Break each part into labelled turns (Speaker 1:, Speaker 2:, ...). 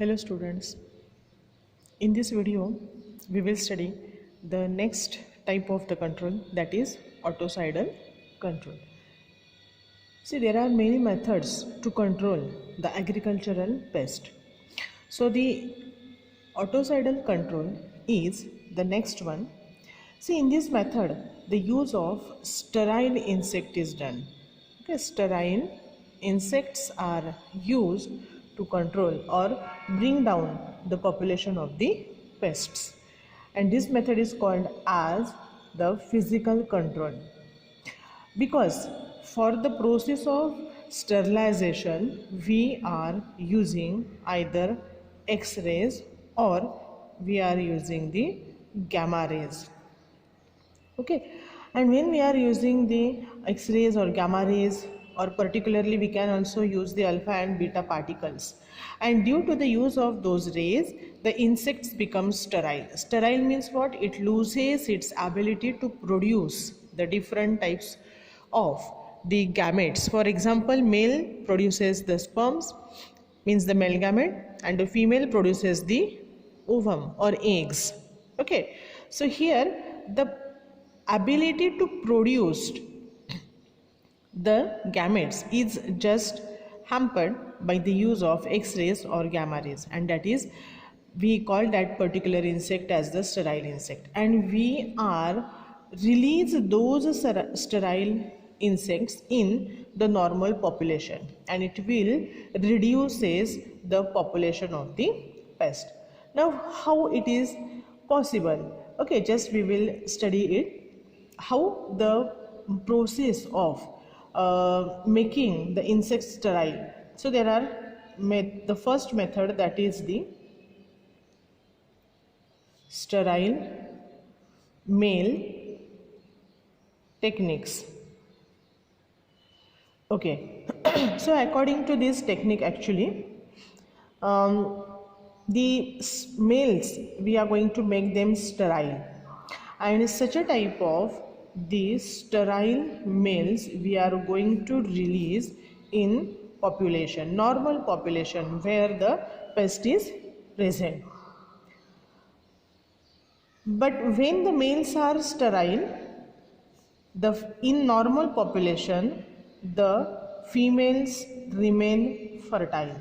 Speaker 1: Hello students, in this video we will study the next type of the control, that is autocidal control. See, there are many methods to control the agricultural pest. So the autocidal control is the next one. See, in this method the use of sterile insect is done. Okay, sterile insects are used to control or bring down the population of the pests, and this method is called as the physical control, because for the process of sterilization we are using either X-rays or we are using the gamma rays. Okay, and when we are using the X-rays or gamma rays, or particularly we can also use the alpha and beta particles, and due to the use of those rays the insects become sterile. Sterile means what? It loses its ability to produce the different types of the gametes. For example, male produces the sperms, means the male gamete, and the female produces the ovum or eggs. Okay, so here the ability to produce the gametes is just hampered by the use of X-rays or gamma rays, and that is, we call that particular insect as the sterile insect, and we are release those sterile insects in the normal population, and it will reduces the population of the pest. Now how it is possible? Okay, just we will study it, how the process of making the insects sterile. So there are the first method, that is the sterile male techniques. Okay, so according to this technique, actually the males we are going to make them sterile, and such a type of the sterile males we are going to release in population, normal population where the pest is present. But when the males are sterile, in normal population the females remain fertile.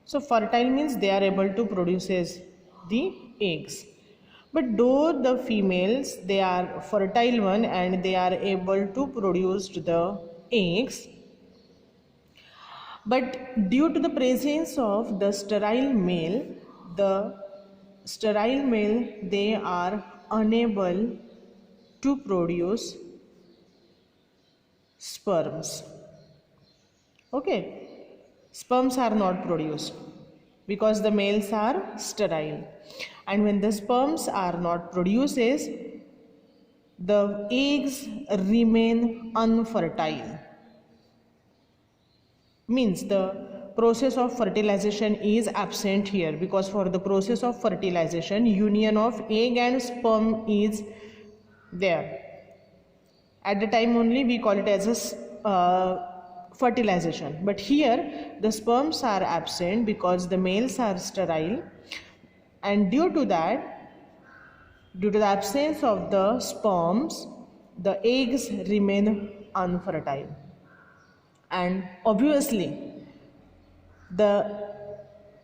Speaker 1: So fertile means they are able to produce the eggs. But though the females, they are fertile one and they are able to produce the eggs, but due to the presence of the sterile male, they are unable to produce sperms. Okay, sperms are not produced because the males are sterile, and when the sperms are not produced, the eggs remain unfertile, means the process of fertilization is absent here, because for the process of fertilization union of egg and sperm is there. At the time only we call it as a fertilization, but here the sperms are absent because the males are sterile, and due to the absence of the sperms the eggs remain unfertile, and obviously the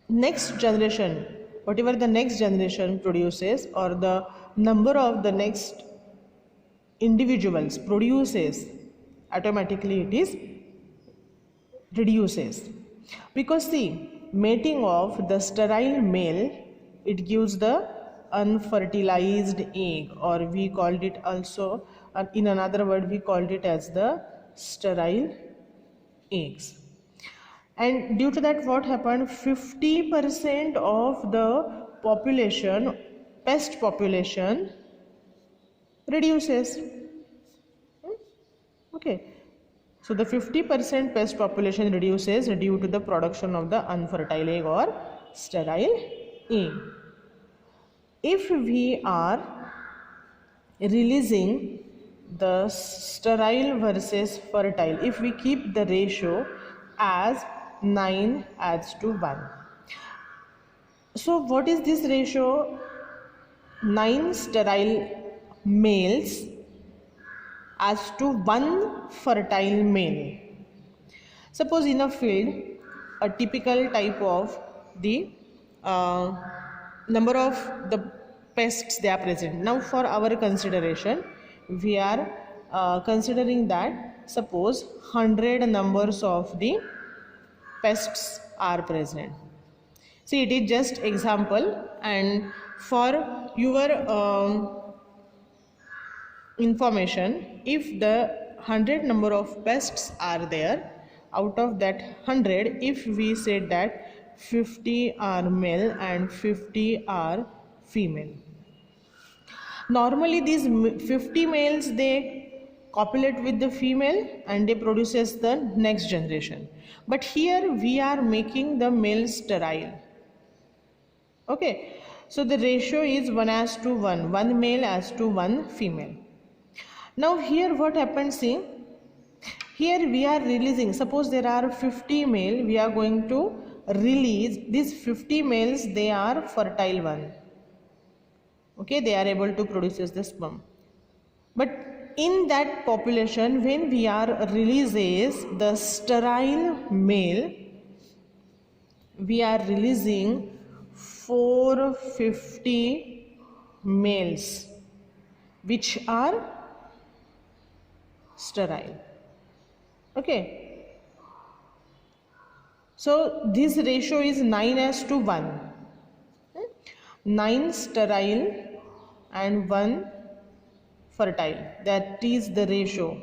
Speaker 1: next generation, whatever the next generation produces, or the number of the next individuals produces, automatically it is reduces, because see, mating of the sterile male, it gives the unfertilized egg, or we called it also, in another word we called it as the sterile eggs. And due to that, what happened, 50% of the population, pest population, reduces. Okay, so the 50% pest population reduces due to the production of the unfertile egg or sterile egg. If we are releasing the sterile versus fertile, if we keep the ratio as 9:1, So what is this ratio? 9 sterile males as to 1 fertile male. Suppose in a field, a typical type of the number of the pests they are present. Now for our consideration, we are considering that suppose 100 numbers of the pests are present. See, it is just example, and for your information, if the 100 number of pests are there, out of that 100, if we said that 50 are male and 50 are female, normally these 50 males, they copulate with the female and they produces the next generation. But here we are making the male sterile. Okay, so the ratio is 1:1, 1 male as to 1 female. Now here what happens, see, here we are releasing, suppose there are 50 male, we are going to release these 50 males, they are fertile one. Okay, they are able to produce the sperm. But in that population, when we are releases the sterile male, we are releasing 450 males which are sterile. Okay, so this ratio is 9:1, 9 sterile and 1 fertile, that is the ratio.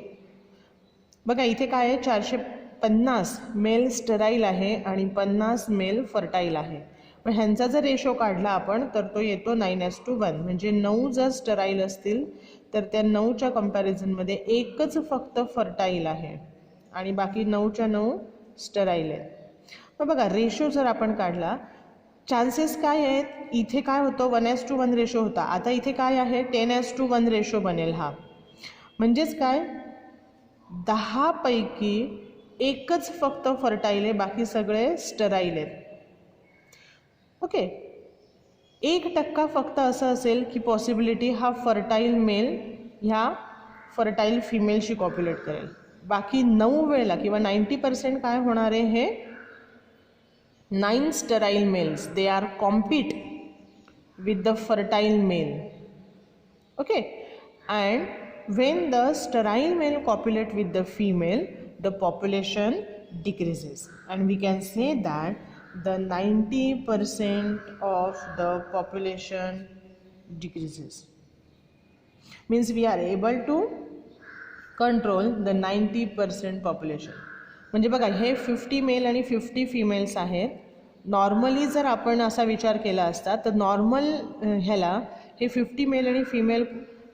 Speaker 1: बघा इथे काय आहे, 450 mail sterile आहे आणि 50 mail fertile आहे. पण ह्यांचा जर रेशो काढला आपण तर तो येतो 9:1, म्हणजे 9 जर स्टराईल असतील तर त्या 9च्या कंपॅरिझनमध्ये एकच फक्त फर्टाईल आहे आणि बाकी 9च्या 9 स्टराईल आहेत. मग बघा रेशो जर आपण काढला, चान्सेस काय आहेत, इथे काय होतं 1:1 रेशो होता, आता इथे काय आहे 10:1 रेशो बनेल हा. म्हणजेच काय 10 पैकी एकच फक्त फर्टाईल आहे, बाकी सगळे स्टराईल आहेत. ओके, 1% फक्त असं असेल की पॉसिबिलिटी हा फर्टाईल मेल ह्या फर्टाईल फिमेलशी कॉप्युलेट करेल. बाकी 9 वेळेला किंवा 90% काय होणार आहे, हे 9 sterile males, they are compete with the fertile male. Okay, and when the sterile male copulate with the female, the population decreases, and we can say that the 90% of the population decreases. Means we are able to control the 90% population. म्हणजे बघा हे 50 mail आणि 50 females आहेत. Normally जर आपण असा विचार केला असता तर नॉर्मल ह्याला हे 50 मेल आणि फिमेल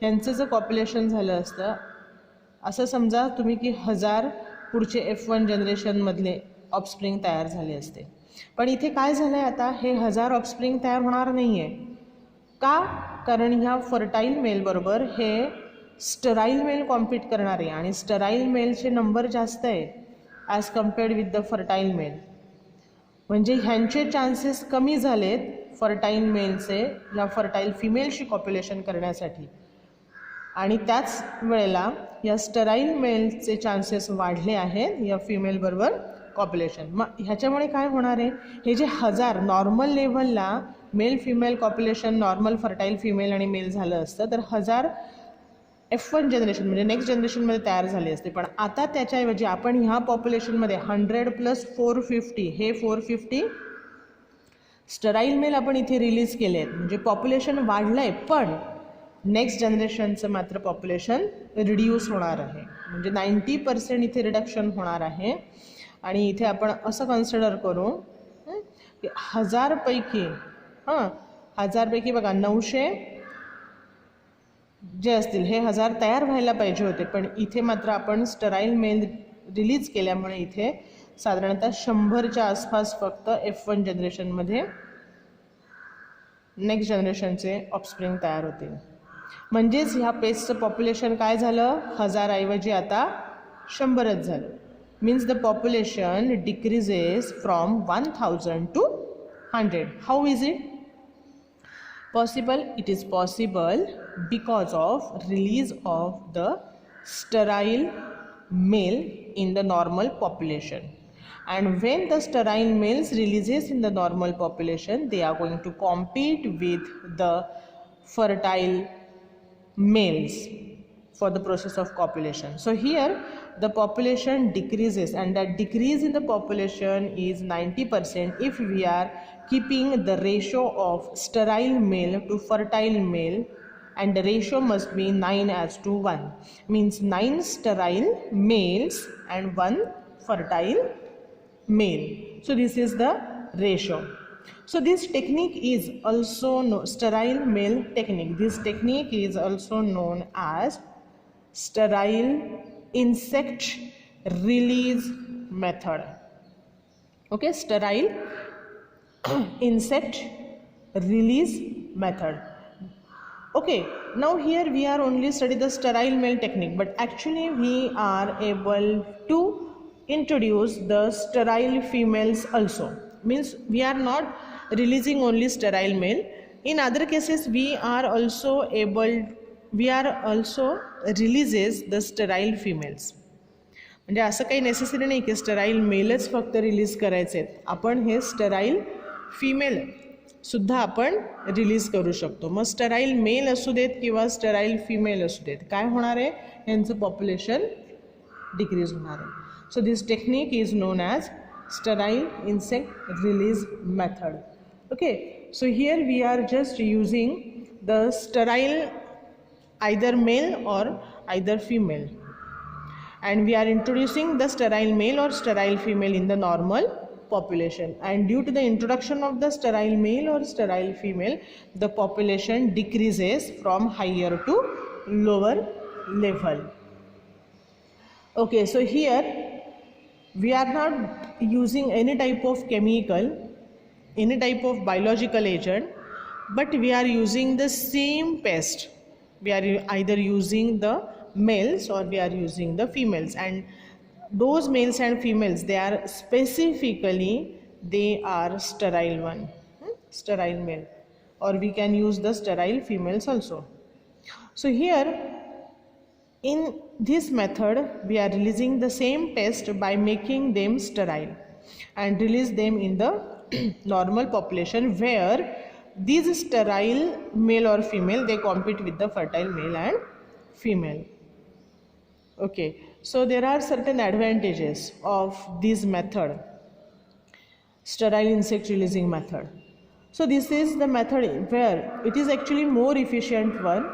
Speaker 1: यांचं जर पॉप्युलेशन झालं असतं, असं समजा तुम्ही की 1000 पुढचे F1 जनरेशनमधले ऑफस्प्रिंग तयार झाले असते. पण इथे काय झालं आहे, आता हे 1000 ऑफस्प्रिंग तयार होणार नाही आहे. का? कारण ह्या फर्टाईल मेलबरोबर हे स्टराईल मेल कॉम्पीट करणार आहे आणि स्टराईल मेलचे नंबर जास्त आहेत as compared with the fertile male. म्हणजे ह्यांचे चान्सेस कमी झालेत फर्टाईल मेलचे या फर्टाईल फिमेलशी कॉप्युलेशन करण्यासाठी, आणि त्याच वेळेला या स्टराईल मेलचे चान्सेस वाढले आहेत या फिमेलबरोबर कॉप्युलेशन. मग ह्याच्यामुळे काय होणार आहे, हे जे 1000 नॉर्मल लेवलला male female copulation normal fertile female आणि मेल झालं असतं तर 1000 F1 जनरेशन म्हणजे नेक्स्ट जनरेशनमध्ये तयार झाले असते. पण आता त्याच्याऐवजी आपण ह्या पॉप्युलेशनमध्ये 100 + 450 हे 450 स्टराईल मेल आपण इथे रिलीज केले आहेत. म्हणजे पॉप्युलेशन वाढलं आहे, पण नेक्स्ट जनरेशनचं मात्र पॉप्युलेशन रिड्यूस होणार आहे. म्हणजे 90% इथे रिडक्शन होणार आहे. आणि इथे आपण असं कन्सिडर करू की 1000 पैकी 1000 पैकी बघा 900 जे असतील हे 1000 तयार व्हायला पाहिजे होते, पण इथे मात्र आपण स्टराईल मेल रिलीज केल्यामुळे इथे साधारणतः 100च्या आसपास फक्त F1 जनरेशनमध्ये नेक्स्ट जनरेशनचे ऑफस्प्रिंग तयार होतील. म्हणजेच ह्या पेस्टचं पॉप्युलेशन काय झालं, 1000 ऐवजी आता 100च झालं. Means the population decreases from 1000 to 100. How is it possible? It is possible because of release of the sterile male in the normal population. And when the sterile males releases in the normal population, they are going to compete with the fertile males for the process of copulation. So here the population decreases, and that decrease in the population is 90% if we are keeping the ratio of sterile male to fertile male, and the ratio must be 9:1, means 9 sterile males and 1 fertile male. So this is the ratio. So this technique is also known, sterile male technique. This technique is also known as sterile insect release method. Okay, sterile insect release method. Okay, now here we are only studying the sterile male technique, but actually we are able to introduce the sterile females also. Means we are not releasing only sterile male. In other cases we are also releases the sterile females. म्हणजे असं काही necessary नाही की स्टेराईल मेलच फक्त release करायचे आहेत, आपण हे स्टेराईल female सुद्धा आपण रिलीज करू शकतो. मग स्टेराईल मेल असू देत किंवा स्टेराईल फिमेल असू देत, काय होणार आहे, यांचं पॉप्युलेशन डिक्रीज होणार आहे. So this technique is known as sterile insect release method. Okay, so here we are just using the sterile either male or either female, and we are introducing the sterile male or sterile female in the normal population, and due to the introduction of the sterile male or sterile female, the population decreases from higher to lower level. Okay, so here we are not using any type of chemical, any type of biological agent, but we are using the same pest. We are either using the males or we are using the females, and those males and females, they are specifically, they are sterile one, sterile male, or we can use the sterile females also. So here in this method we are releasing the same pest by making them sterile and release them in the normal population, where these sterile male or female, they compete with the fertile male and female. Okay, so there are certain advantages of this method, sterile insect releasing method. So this is the method where it is actually more efficient one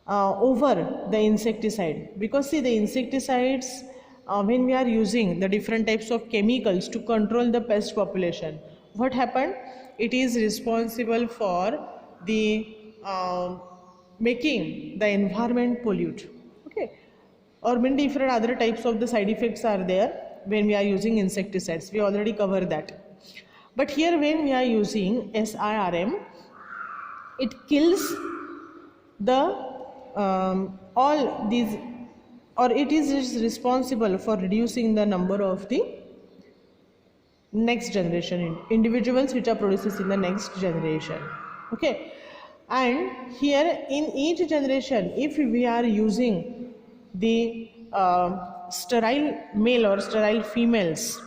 Speaker 1: over the insecticide, because see, the insecticides, when we are using the different types of chemicals to control the pest population, what happened, it is responsible for the making the environment pollute. Okay, or many different other types of the side effects are there when we are using insecticides, we already covered that. But here when we are using SIRM, it kills the all these, or it is responsible for reducing the number of the next generation individuals which are produced in the next generation. Okay, and here in each generation, if we are using the sterile male or sterile females,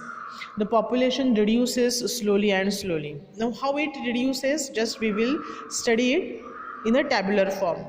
Speaker 1: the population reduces slowly and slowly. Now how it reduces, just we will study it in a tabular form.